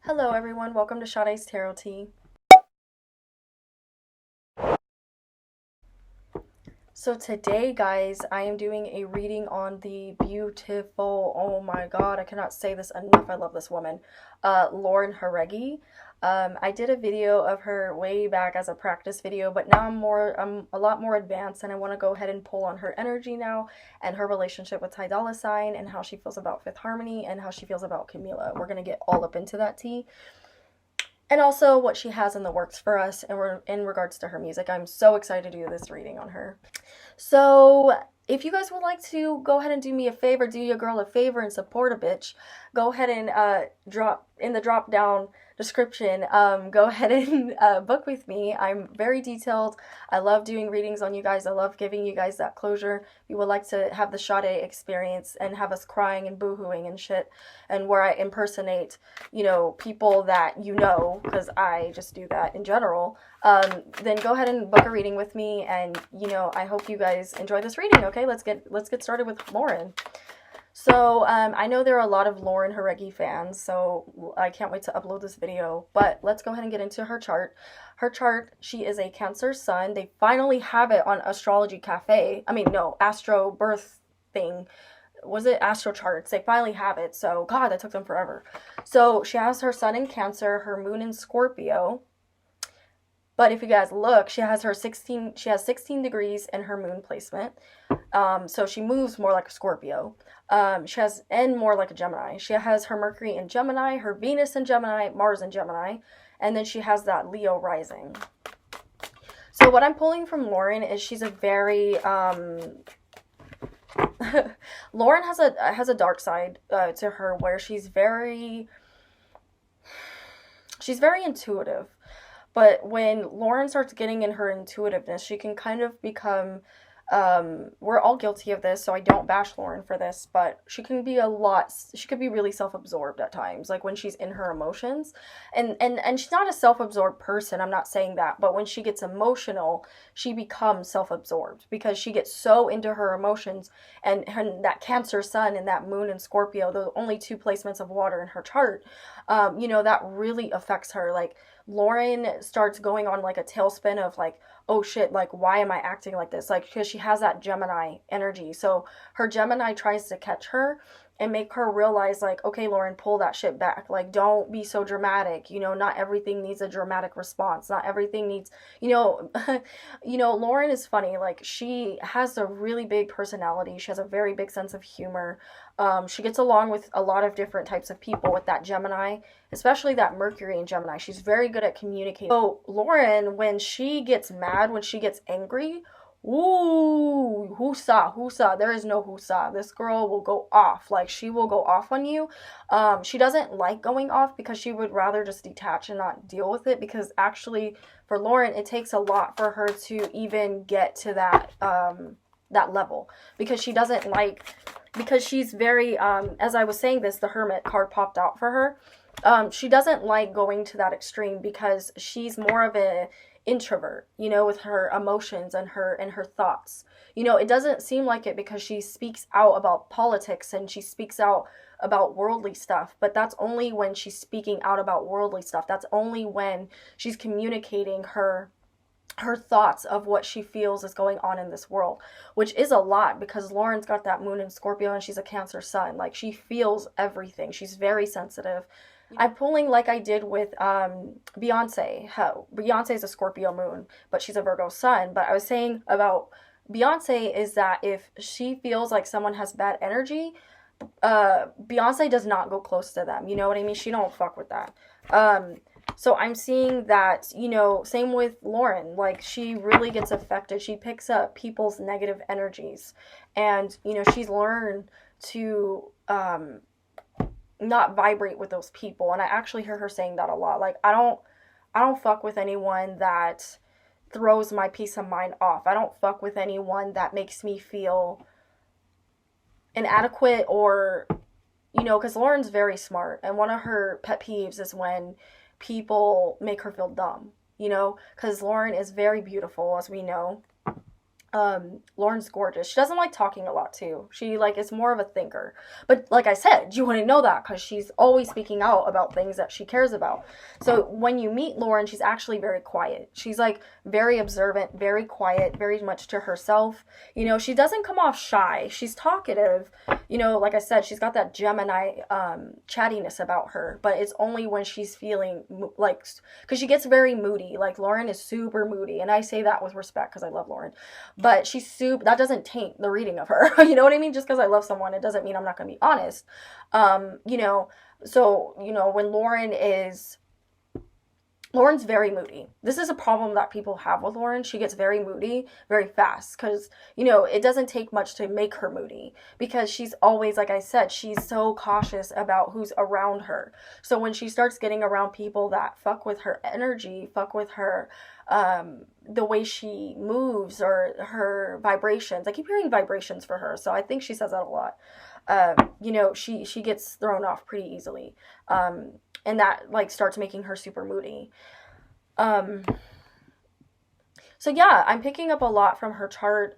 Hello everyone, welcome to Sade's Tarot Tea. So today, guys, I am doing a reading on the beautiful, oh my god, I cannot say this enough, I love this woman, Lauren Jauregui. I did a video of her way back as a practice video, but now I'm a lot more advanced and I want to go ahead and pull on her energy now and her relationship with Ty Dolla sign and how she feels about Fifth Harmony and how she feels about Camilla. We're going to get all up into that tea. And also what she has in the works for us in regards to her music. I'm so excited to do this reading on her. So if you guys would like to go ahead and do me a favor, do your girl a favor and support a bitch, go ahead and drop in the drop down description, go ahead and book with me. I'm very detailed. I love doing readings on you guys. I love giving you guys that closure. If you would like to have the Sade experience and have us crying and boohooing and shit, and where I impersonate, people that because I just do that in general, then go ahead and book a reading with me, and I hope you guys enjoy this reading. Okay, let's get started with Lauren. So I know there are a lot of Lauren Jauregui fans, so I can't wait to upload this video, but let's go ahead and get into her chart. Her chart, she is a Cancer Sun. They finally have it on Astrology Cafe. I mean, no, Astro Birth thing. Was it Astro Charts? They finally have it, so god, that took them forever. So she has her Sun in Cancer, her Moon in Scorpio. But if you guys look, she has 16 degrees in her moon placement. So she moves more like a Scorpio. She has more like a Gemini. She has her Mercury in Gemini, her Venus in Gemini, Mars in Gemini, and then she has that Leo rising. So what I'm pulling from Lauren is she's a very Lauren has a dark side to her where she's very intuitive. But when Lauren starts getting in her intuitiveness, she can kind of become, we're all guilty of this, so I don't bash Lauren for this, but she could be really self-absorbed at times, like when she's in her emotions. And she's not a self-absorbed person, I'm not saying that, but when she gets emotional, she becomes self-absorbed because she gets so into her emotions, and that Cancer Sun and that Moon in Scorpio, the only two placements of water in her chart, that really affects her. Like, Lauren starts going on like a tailspin of like, oh shit, like why am I acting like this? Like, because she has that Gemini energy. So her Gemini tries to catch her and make her realize like, okay, Lauren, pull that shit back. Like, don't be so dramatic. Not everything needs a dramatic response. Not everything needs, Lauren is funny. Like, she has a really big personality. She has a very big sense of humor. She gets along with a lot of different types of people with that Gemini, especially that Mercury in Gemini. She's very good at communicating. So Lauren, when she gets mad, when she gets angry, ooh, husa. There is no husa. This girl will go off. Like, she will go off on you. She doesn't like going off because she would rather just detach and not deal with it, because actually for Lauren, it takes a lot for her to even get to that level, because she doesn't like, because she's very, as I was saying this, the Hermit card popped out for her. She doesn't like going to that extreme because she's more of a introvert, with her emotions and her thoughts. It doesn't seem like it because she speaks out about politics and she speaks out about worldly stuff, but that's only when she's speaking out about worldly stuff. That's only when she's communicating her thoughts of what she feels is going on in this world, which is a lot because Lauren's got that Moon in Scorpio and she's a Cancer Sun. Like, she feels everything. She's very sensitive. I'm pulling like I did with Beyonce. How Beyonce is a Scorpio moon, but she's a Virgo sun. But I was saying about Beyonce is that if she feels like someone has bad energy, Beyonce does not go close to them. You know what I mean? She don't fuck with that. So I'm seeing that, same with Lauren. Like, she really gets affected. She picks up people's negative energies, and she's learned to not vibrate with those people. And I actually hear her saying that a lot. Like, I don't fuck with anyone that throws my peace of mind off. I don't fuck with anyone that makes me feel inadequate, or because Lauren's very smart, and one of her pet peeves is when people make her feel dumb, because Lauren is very beautiful, as we know. Lauren's gorgeous. She doesn't like talking a lot too. She like is more of a thinker. But like I said, you wouldn't know that because she's always speaking out about things that she cares about. So when you meet Lauren, she's actually very quiet. She's like very observant, very quiet, very much to herself. She doesn't come off shy. She's talkative. Like I said, she's got that Gemini chattiness about her, but it's only when she's feeling like, because she gets very moody. Like Lauren is super moody, and I say that with respect because I love Lauren. But she's super, that doesn't taint the reading of her. You know what I mean? Just because I love someone, it doesn't mean I'm not going to be honest. When Lauren's very moody. This is a problem that people have with Lauren. She gets very moody very fast because, it doesn't take much to make her moody because she's always, like I said, she's so cautious about who's around her. So when she starts getting around people that fuck with her energy, fuck with her, the way she moves or her vibrations. I keep hearing vibrations for her, so I think she says that a lot. She gets thrown off pretty easily. And that like starts making her super moody. So yeah, I'm picking up a lot from her chart.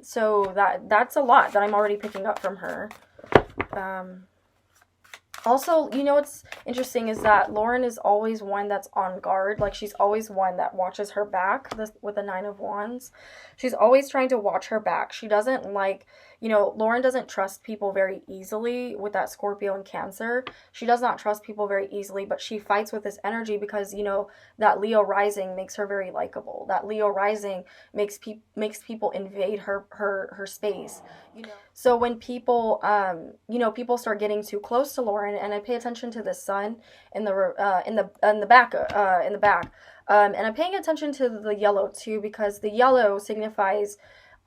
So that's a lot that I'm already picking up from her. Also, what's interesting is that Lauren is always one that's on guard. Like, she's always one that watches her back with the Nine of Wands. She's always trying to watch her back. She doesn't like, Lauren doesn't trust people very easily with that Scorpio and Cancer. She does not trust people very easily, but she fights with this energy because, that Leo rising makes her very likable. That Leo rising makes people invade her space. So when people, people start getting too close to Lauren, and I pay attention to the sun in the back, and I'm paying attention to the yellow too because the yellow signifies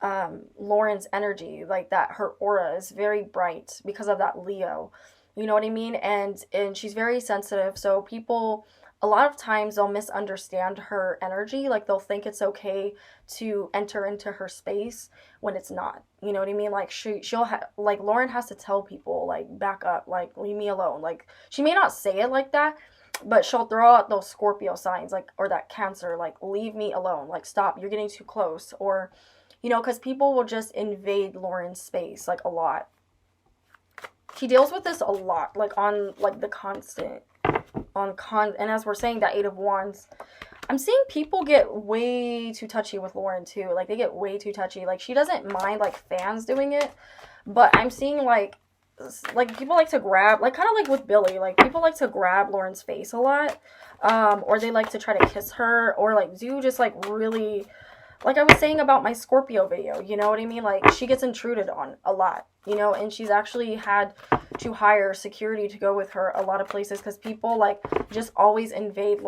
Lauren's energy, like that her aura is very bright because of that Leo. You know what I mean? And she's very sensitive, so people a lot of times they'll misunderstand her energy. Like they'll think it's okay to enter into her space when it's not. You know what I mean? Like like Lauren has to tell people like back up, like leave me alone. Like she may not say it like that, but she'll throw out those Scorpio signs like or that Cancer, like leave me alone, like stop, you're getting too close, or because people will just invade Lauren's space like a lot. She deals with this a lot, like on like the constant. And as we're saying, that Eight of Wands, I'm seeing people get way too touchy with Lauren too. Like they get way too touchy. Like she doesn't mind like fans doing it, but I'm seeing like people like to grab, like kind of like with Billy, like people like to grab Lauren's face a lot, or they like to try to kiss her, or like do just like really, like I was saying about my Scorpio video, you know what I mean? Like she gets intruded on a lot, and she's actually had to hire security to go with her a lot of places because people like just always invade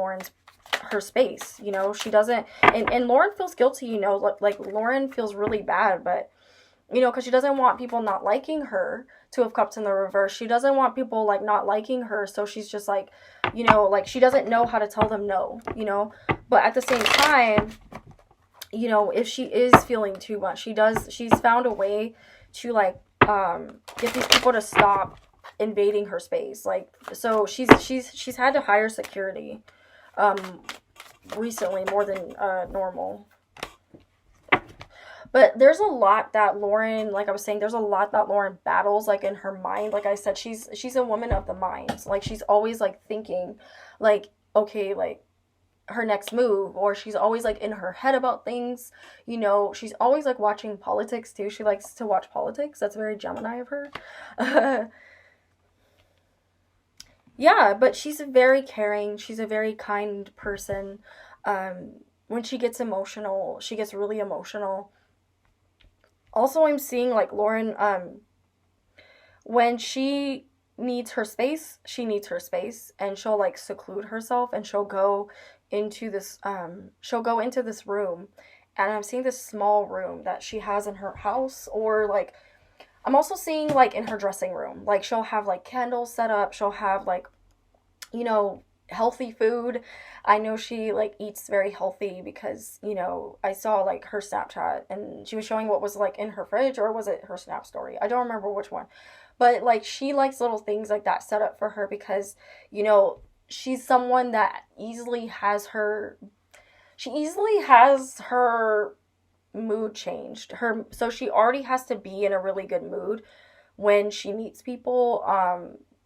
her space. She doesn't, and Lauren feels guilty, like Lauren feels really bad, but because she doesn't want people not liking her. Two of Cups in the reverse. She doesn't want people like not liking her, so she's just like, like she doesn't know how to tell them no, but at the same time, if she is feeling too much, she's found a way to like get these people to stop invading her space. Like, so she's had to hire security recently more than normal. But there's a lot that Lauren, like I was saying, there's a lot that Lauren battles like in her mind. Like I said, she's a woman of the mind. Like she's always like thinking like, okay, like her next move, or she's always like in her head about things. She's always like watching politics too. She likes to watch politics. That's very Gemini of her. Yeah, but she's very caring. She's a very kind person. When she gets emotional, she gets really emotional. Also, I'm seeing like Lauren, when she needs her space, she needs her space, and she'll like seclude herself, and she'll go into this room, and I'm seeing this small room that she has in her house, or like I'm also seeing like in her dressing room, like she'll have like candles set up, she'll have like healthy food. I know she like eats very healthy because I saw like her Snapchat and she was showing what was like in her fridge, or was it her Snap story? I don't remember which one, but like she likes little things like that set up for her because she's someone that easily has her mood changed. So she already has to be in a really good mood when she meets people,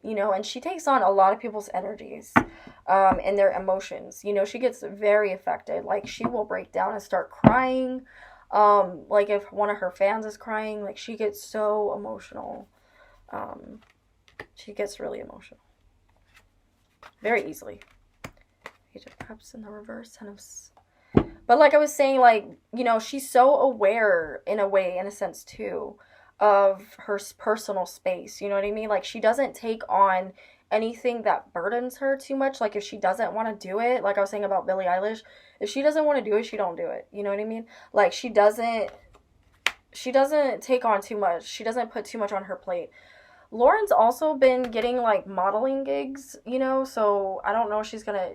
and she takes on a lot of people's energies, and their emotions. She gets very affected. Like, she will break down and start crying. Like, if one of her fans is crying, like, she gets so emotional. Um, she gets really emotional very easily. Page of Cups in the reverse, Ten of... But like I was saying, like, she's so aware in a way, in a sense too, of her personal space. You know what I mean? Like, she doesn't take on anything that burdens her too much. Like, if she doesn't want to do it, like I was saying about Billie Eilish, if she doesn't want to do it, she don't do it. You know what I mean? Like, she doesn't take on too much. She doesn't put too much on her plate. Lauren's also been getting like modeling gigs, so I don't know if she's gonna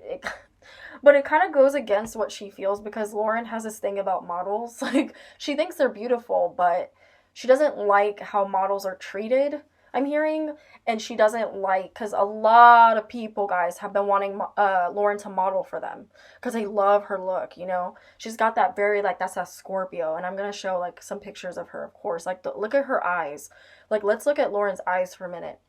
but it kind of goes against what she feels, because Lauren has this thing about models. Like, she thinks they're beautiful, but she doesn't like how models are treated, I'm hearing. And she doesn't like, because a lot of people, guys, have been wanting Lauren to model for them because they love her look. She's got that very, like, that's a Scorpio. And I'm going to show, like, some pictures of her, of course. Like, look at her eyes. Like, let's look at Lauren's eyes for a minute.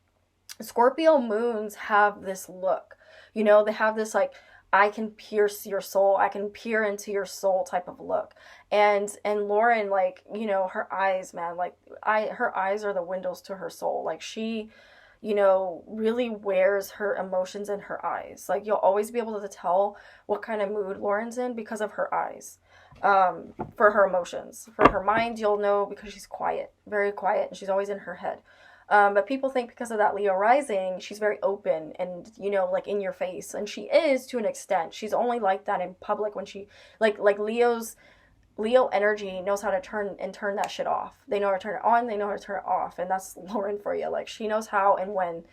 Scorpio moons have this look. They have this, like, I can pierce your soul, I can peer into your soul type of look. And Lauren, like, her eyes, man, like, her eyes are the windows to her soul. Like, she, really wears her emotions in her eyes. Like, you'll always be able to tell what kind of mood Lauren's in because of her eyes. For her emotions. For her mind, you'll know because she's quiet, very quiet, and she's always in her head. But people think because of that Leo rising, she's very open and, like, in your face. And she is, to an extent. She's only like that in public when she, like Leo energy knows how to turn that shit off. They know how to turn it on, they know how to turn it off. And that's Lauren for you. Like, she knows how and when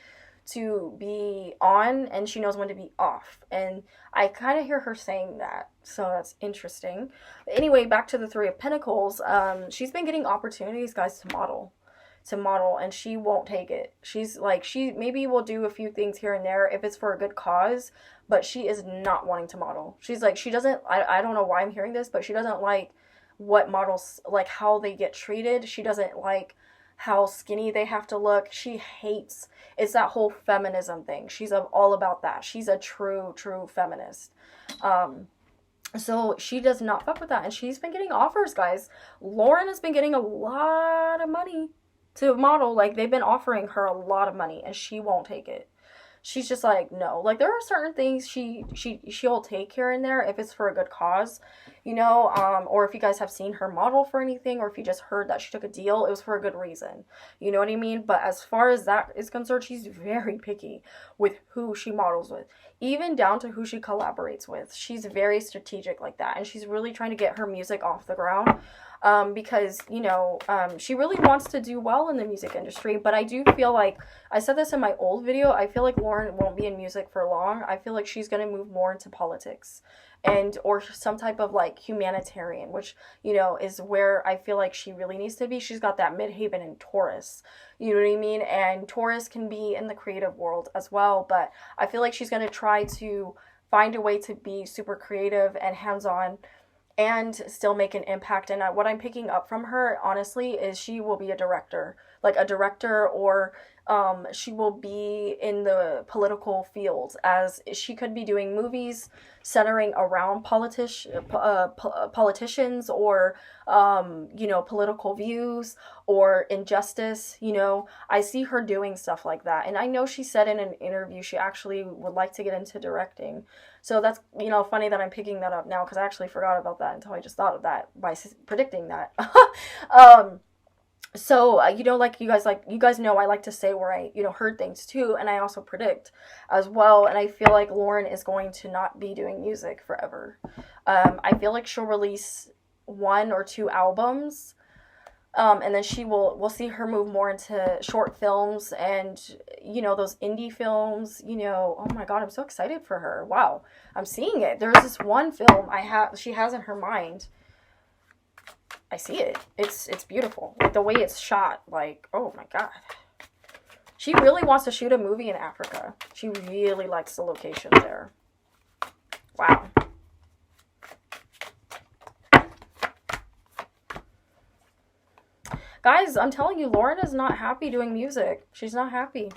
to be on, and she knows when to be off. And I kind of hear her saying that. So that's interesting. But anyway, back to the Three of Pentacles. She's been getting opportunities, guys, to model, and she won't take it. She's like, she maybe will do a few things here and there if it's for a good cause, but she is not wanting to model. She's like, she doesn't, I don't know why I'm hearing this, but she doesn't like what models, like, how they get treated. She doesn't like how skinny they have to look. She hates, it's that whole feminism thing. She's all about that. She's a true feminist. So she does not fuck with that, and she's been getting offers, guys. Lauren has been getting a lot of money to model. Like, they've been offering her a lot of money, and she won't take it. She's just like, no. Like, there are certain things she'll take here and there if it's for a good cause, or if you guys have seen her model for anything, or if you just heard that she took a deal, it was for a good reason. You know what I mean? But as far as that is concerned, she's very picky with who she models with, even down to who she collaborates with. She's very strategic like that, and she's really trying to get her music off the ground. Because, she really wants to do well in the music industry, but I do feel like, I said this in my old video, I feel like Lauren won't be in music for long. I feel like she's going to move more into politics, or some type of, like, humanitarian, which, is where I feel like she really needs to be. She's got that midhaven in Taurus, you know what I mean? And Taurus can be in the creative world as well, but I feel like she's going to try to find a way to be super creative and hands-on, and still make an impact. And what I'm picking up from her, honestly, is she will be a director, or she will be in the political field, as she could be doing movies centering around politicians, or political views, or injustice. I see her doing stuff like that, and I know she said in an interview she actually would like to get into directing. So that's, funny that I'm picking that up now, because I actually forgot about that until I just thought of that by predicting that. So, like you guys know, I like to say where I, heard things too, and I also predict as well. And I feel like Lauren is going to not be doing music forever. I feel like she'll release 1 or 2 albums, and then we'll see her move more into short films and, those indie films, oh my God, I'm so excited for her. Wow. I'm seeing it. There's this one film she has in her mind. I see it. It's beautiful. Like, the way it's shot, like, oh my God. She really wants to shoot a movie in Africa. She really likes the location there. Wow. Guys, I'm telling you, Lauren is not happy doing music. She's not happy.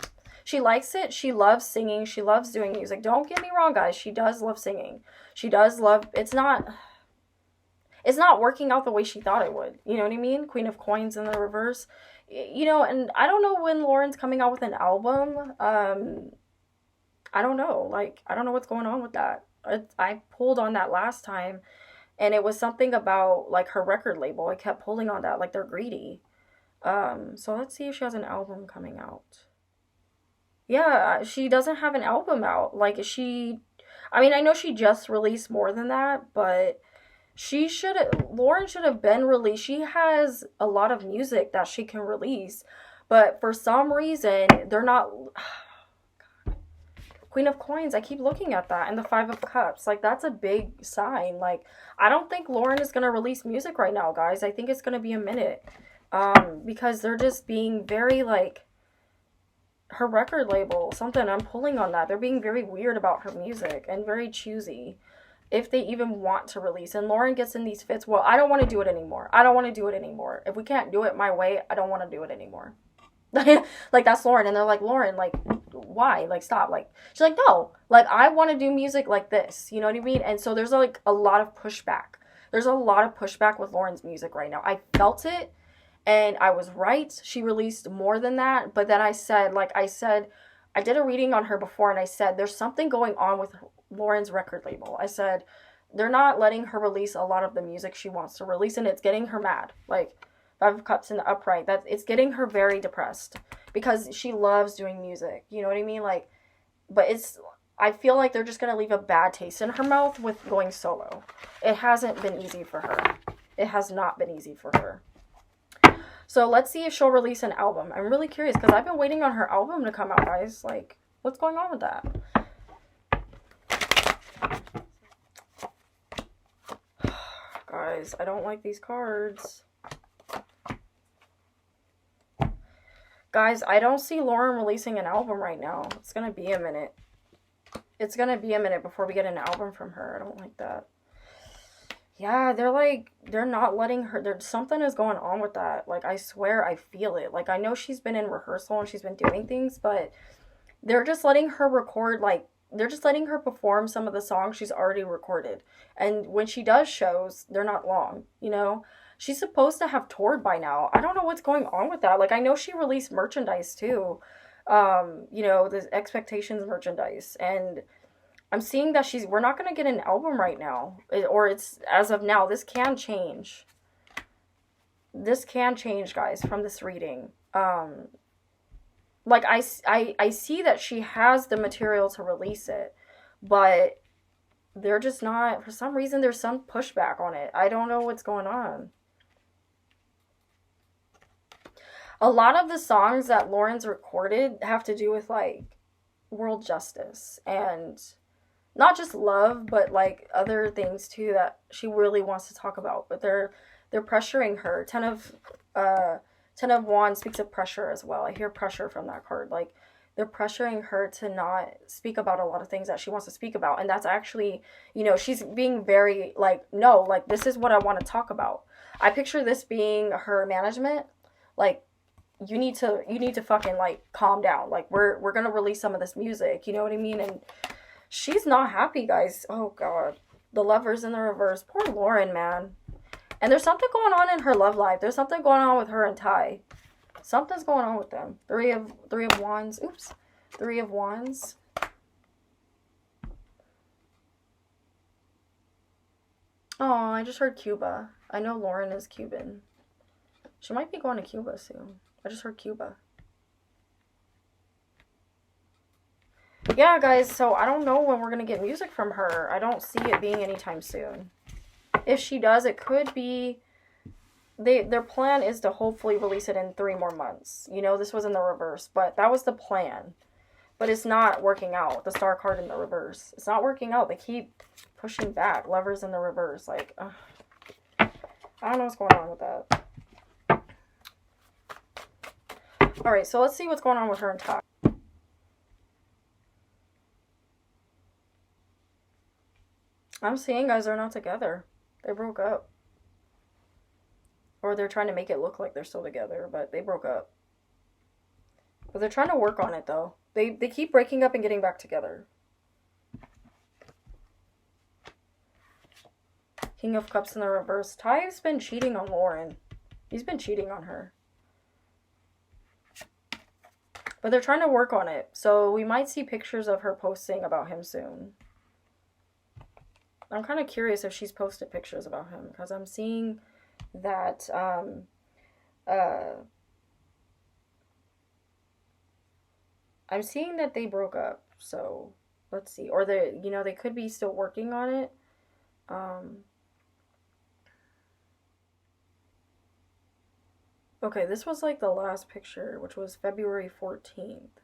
She likes it. She loves singing. She loves doing music. Don't get me wrong, guys. She does love singing. She does love, it's not working out the way she thought it would. You know what I mean? Queen of Coins in the reverse. You know, and I don't know when Lauren's coming out with an album. I don't know. Like, I don't know what's going on with that. I pulled on that last time, and it was something about like her record label. I kept pulling on that, like they're greedy. So let's see if she has an album coming out. Yeah, she doesn't have an album out. Like I mean, I know she just released More Than That, but Lauren should have been released. She has a lot of music that she can release, but for some reason, they're not. Queen of Coins, I keep looking at that, and the Five of Cups. Like, that's a big sign. Like, I don't think Lauren is going to release music right now, guys. I think it's going to be a minute. Because they're just being very, like, her record label, something, I'm pulling on that. They're being very weird about her music and very choosy if they even want to release. And Lauren gets in these fits, well, I don't want to do it anymore. I don't want to do it anymore. If we can't do it my way, I don't want to do it anymore. Like, that's Lauren. And they're like, Lauren, like, why? Like, stop. Like, she's like, no, like, I want to do music like this. You know what I mean? And so there's like a lot of pushback. There's a lot of pushback with Lauren's music right now. I felt it, and I was right. She released More Than That. But then I did a reading on her before, and I said, there's something going on with Lauren's record label. I said, they're not letting her release a lot of the music she wants to release, and it's getting her mad. Like, Five of Cups in the upright, that it's getting her very depressed because she loves doing music. You know what I mean? Like, but I feel like they're just gonna leave a bad taste in her mouth with going solo. It hasn't been easy for her. It has not been easy for her. So let's see if she'll release an album. I'm really curious because I've been waiting on her album to come out, guys. Like, what's going on with that? Guys, I don't like these cards. Guys, I don't see Lauren releasing an album right now. It's gonna be a minute. It's gonna be a minute before we get an album from her. I don't like that. Yeah, they're not letting her, something is going on with that. Like, I swear I feel it. Like, I know she's been in rehearsal and she's been doing things, but they're just letting her record, like, they're just letting her perform some of the songs she's already recorded. And when she does shows, they're not long, you know? She's supposed to have toured by now. I don't know what's going on with that. Like, I know she released merchandise too. You know, the Expectations merchandise. And I'm seeing that we're not going to get an album right now. Or it's, as of now, this can change. This can change, guys, from this reading. Like, I see that she has the material to release it, but they're just not, for some reason, there's some pushback on it. I don't know what's going on. A lot of the songs that Lauren's recorded have to do with, like, world justice and not just love, but, like, other things too that she really wants to talk about. But they're pressuring her. Ten of Wands speaks of pressure as well. I hear pressure from that card. Like, they're pressuring her to not speak about a lot of things that she wants to speak about. And that's actually, you know, she's being very, like, no, like, this is what I want to talk about. I picture this being her management. Like, you need to fucking, like, calm down. Like, we're gonna release some of this music. You know what I mean? And she's not happy, guys. Oh, God. The Lovers in the reverse. Poor Lauren, man. And there's something going on in her love life. There's something going on with her and Ty. Something's going on with them. Three of Wands. Oops. Three of Wands. Oh, I just heard Cuba. I know Lauren is Cuban. She might be going to Cuba soon. I just heard Cuba. Yeah, guys, so I don't know when we're going to get music from her. I don't see it being anytime soon. If she does, it could be... Their plan is to hopefully release it in 3 more months. You know, this was in the reverse, but that was the plan. But it's not working out. The Star card in the reverse. It's not working out. They keep pushing back. Lovers in the reverse. Like, I don't know what's going on with that. Alright, so let's see what's going on with her and Ty. I'm seeing, guys, they're not together. They broke up. Or they're trying to make it look like they're still together, but they broke up. But they're trying to work on it, though. They keep breaking up and getting back together. King of Cups in the reverse. Ty's been cheating on Lauren. He's been cheating on her. But they're trying to work on it. So we might see pictures of her posting about him soon. I'm kind of curious if she's posted pictures about him. Because I'm seeing that... I'm seeing that they broke up. So let's see. Or they could be still working on it. Okay, this was like the last picture, which was February 14th.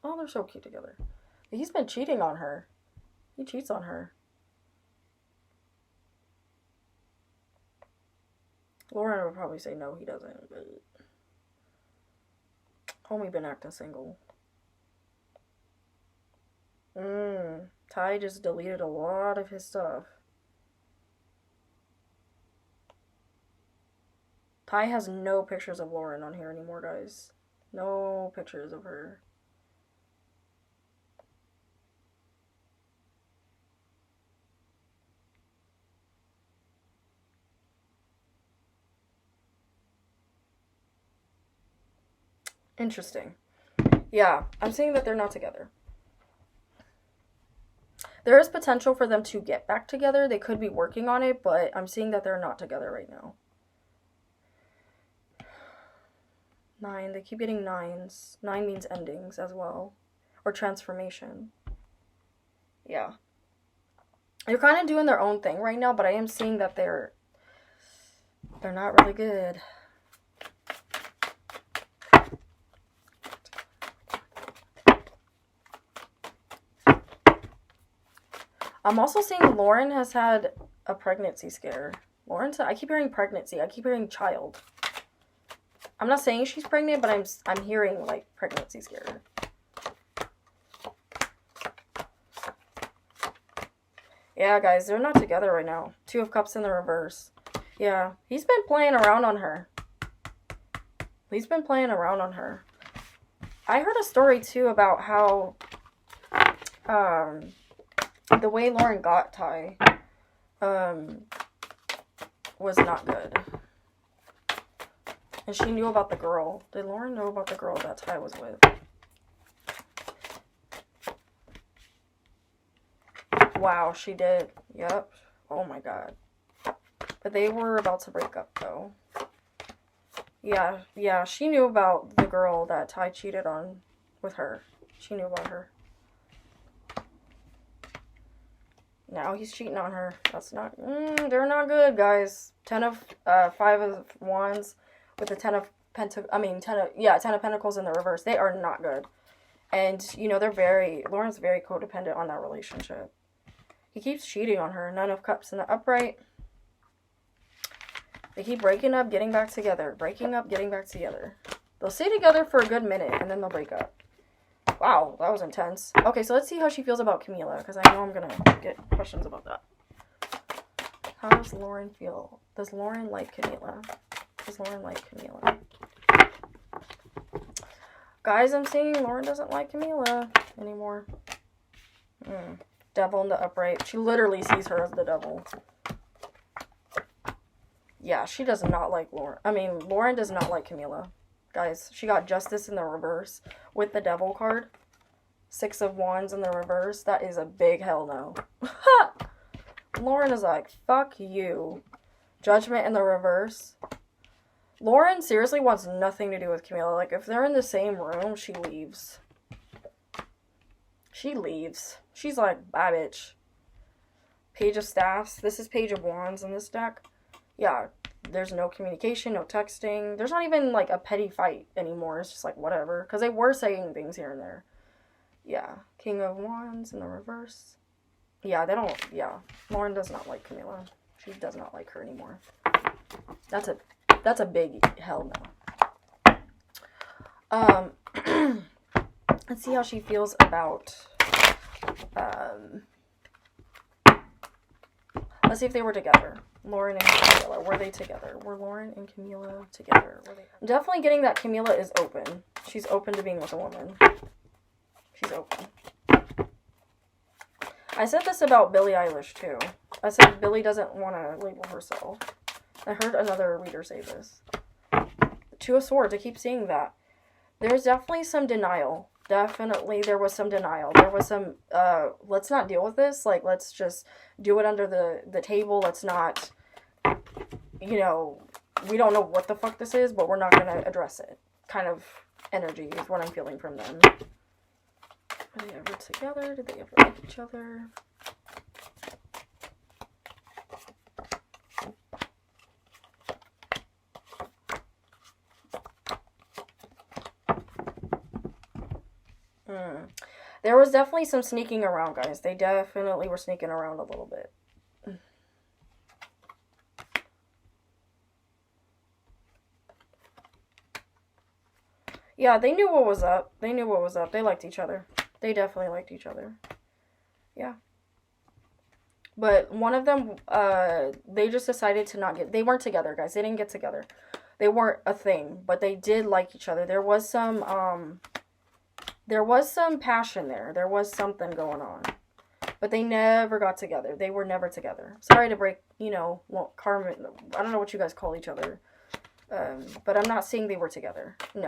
Oh, they're so cute together. He's been cheating on her. He cheats on her. Lauren would probably say no, he doesn't, but... Homie been acting single. Ty just deleted a lot of his stuff. Ty has no pictures of Lauren on here anymore, guys. No pictures of her. Interesting. Yeah, I'm seeing that they're not together. There is potential for them to get back together. They could be working on it, but I'm seeing that they're not together right now. 9. They keep getting 9s. 9 means endings as well. Or transformation. Yeah. They're kind of doing their own thing right now, but I am seeing that they're not really good. I'm also seeing Lauren has had a pregnancy scare. I keep hearing pregnancy. I keep hearing child. I'm not saying she's pregnant, but I'm hearing like pregnancy scare. Yeah, guys, they're not together right now. 2 of Cups in the reverse. Yeah, he's been playing around on her. He's been playing around on her. I heard a story too about how the way Lauren got Ty was not good. And she knew about the girl. Did Lauren know about the girl that Ty was with? Wow, she did. Yep. Oh my god. But they were about to break up though. Yeah, she knew about the girl that Ty cheated on with her. She knew about her. Now he's cheating on her. That's not... they're not good, guys. 10 of... 5 of Wands with the 10 of Pentacles in the reverse. They are not good. And, Lauren's very codependent on that relationship. He keeps cheating on her. 9 of Cups in the upright. They keep breaking up, getting back together. Breaking up, getting back together. They'll stay together for a good minute, and then they'll break up. Wow, that was intense. Okay, so let's see how she feels about Camilla, because I know I'm going to get questions about that. How does Lauren feel? Does Lauren like Camilla? Does Lauren like Camilla? Guys, I'm seeing Lauren doesn't like Camilla anymore. Devil in the upright. She literally sees her as the devil. Yeah, she does not like Lauren. Lauren does not like Camilla. Guys, she got Justice in the reverse with the Devil card. 6 of Wands in the reverse. That is a big hell no. Lauren is like, fuck you. Judgment in the reverse. Lauren seriously wants nothing to do with Camilla. Like, if they're in the same room, she leaves. She leaves. She's like, bye, bitch. Page of Staffs. This is Page of Wands in this deck. Yeah, there's no communication, no texting. There's not even, like, a petty fight anymore. It's just like, whatever. Because they were saying things here and there. Yeah. King of Wands in the reverse. Yeah, Lauren does not like Camilla. She does not like her anymore. That's a big hell no. Let's see how she feels about Let's see if they were together. Lauren and Camilla. Were they together? Were Lauren and Camilla together? Were they? I'm definitely getting that Camilla is open. She's open to being with a woman. She's open. I said this about Billie Eilish too. I said Billie doesn't want to label herself. I heard another reader say this. Two of Swords. I keep seeing that. There's definitely some denial. Definitely there was some denial. There was some, let's not deal with this. Like, let's just do it under the table. Let's not, you know, we don't know what the fuck this is, but we're not going to address it. Kind of energy is what I'm feeling from them. Were they ever together? Did they ever like each other? There was definitely some sneaking around, guys. They definitely were sneaking around a little bit. Yeah, they knew what was up. They knew what was up. They liked each other. They definitely liked each other. Yeah. But one of them, they just decided to not get... They weren't together, guys. They didn't get together. They weren't a thing. But they did like each other. There was some passion there. There was something going on. But they never got together. They were never together. Sorry to break, you know, well, Carmen... I don't know what you guys call each other. But I'm not saying they were together. No.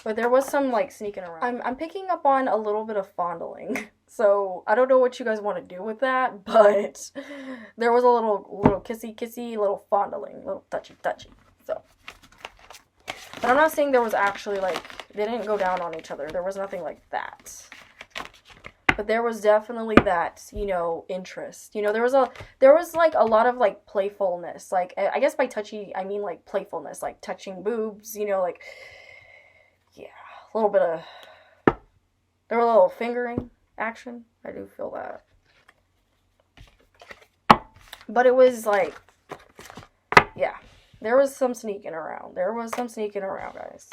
But there was some, like, sneaking around. I'm picking up on a little bit of fondling. So, I don't know what you guys want to do with that, but there was a little kissy, little fondling, little touchy. So. But I'm not saying there was actually, like, they didn't go down on each other. There was nothing like that. But there was definitely that, you know, interest. You know, there was like a lot of like playfulness. Like, I guess by touchy, I mean like playfulness, like touching boobs, you know, like, yeah, a little bit of, there were a little fingering action. I do feel that. But it was like, yeah, there was some sneaking around. There was some sneaking around, guys.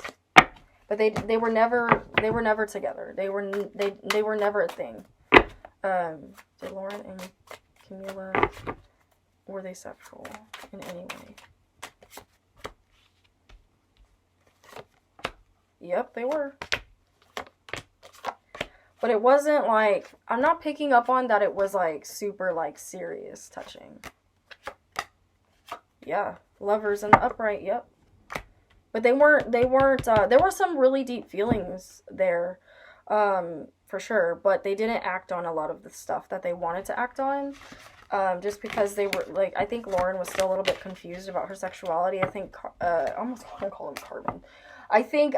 But they were never together. They were never a thing. Did Lauren and Camilla, were they sexual in any way? Yep, they were. But it wasn't like, I'm not picking up on that it was like super like serious touching. Yeah, lovers in the upright, yep. But they weren't, there were some really deep feelings there, for sure, but they didn't act on a lot of the stuff that they wanted to act on, just because they were, like, I think Lauren was still a little bit confused about her sexuality. I think, I almost want to call him Carbon. I think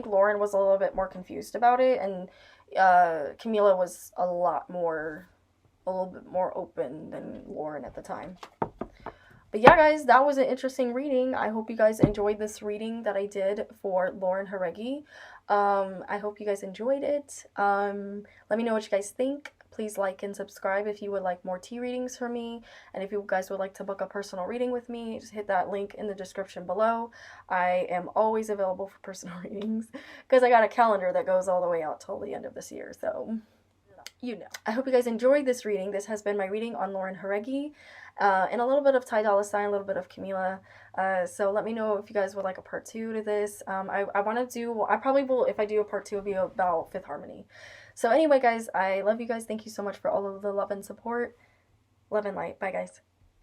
Lauren was a little bit more confused about it, and, Camilla was a little bit more open than Lauren at the time. But yeah, guys, that was an interesting reading. I hope you guys enjoyed this reading that I did for Lauren Jauregui. I hope you guys enjoyed it. Let me know what you guys think. Please like and subscribe if you would like more tea readings from me. And if you guys would like to book a personal reading with me, just hit that link in the description below. I am always available for personal readings because I got a calendar that goes all the way out till the end of this year. So, you know. I hope you guys enjoyed this reading. This has been my reading on Lauren Jauregui. And a little bit of Ty Dolla, a little bit of Camilla. So let me know if you guys would like a part 2 to this. I want to do, I probably will, if I do a part 2, it'll be about Fifth Harmony. So anyway, guys, I love you guys. Thank you so much for all of the love and support. Love and light. Bye, guys.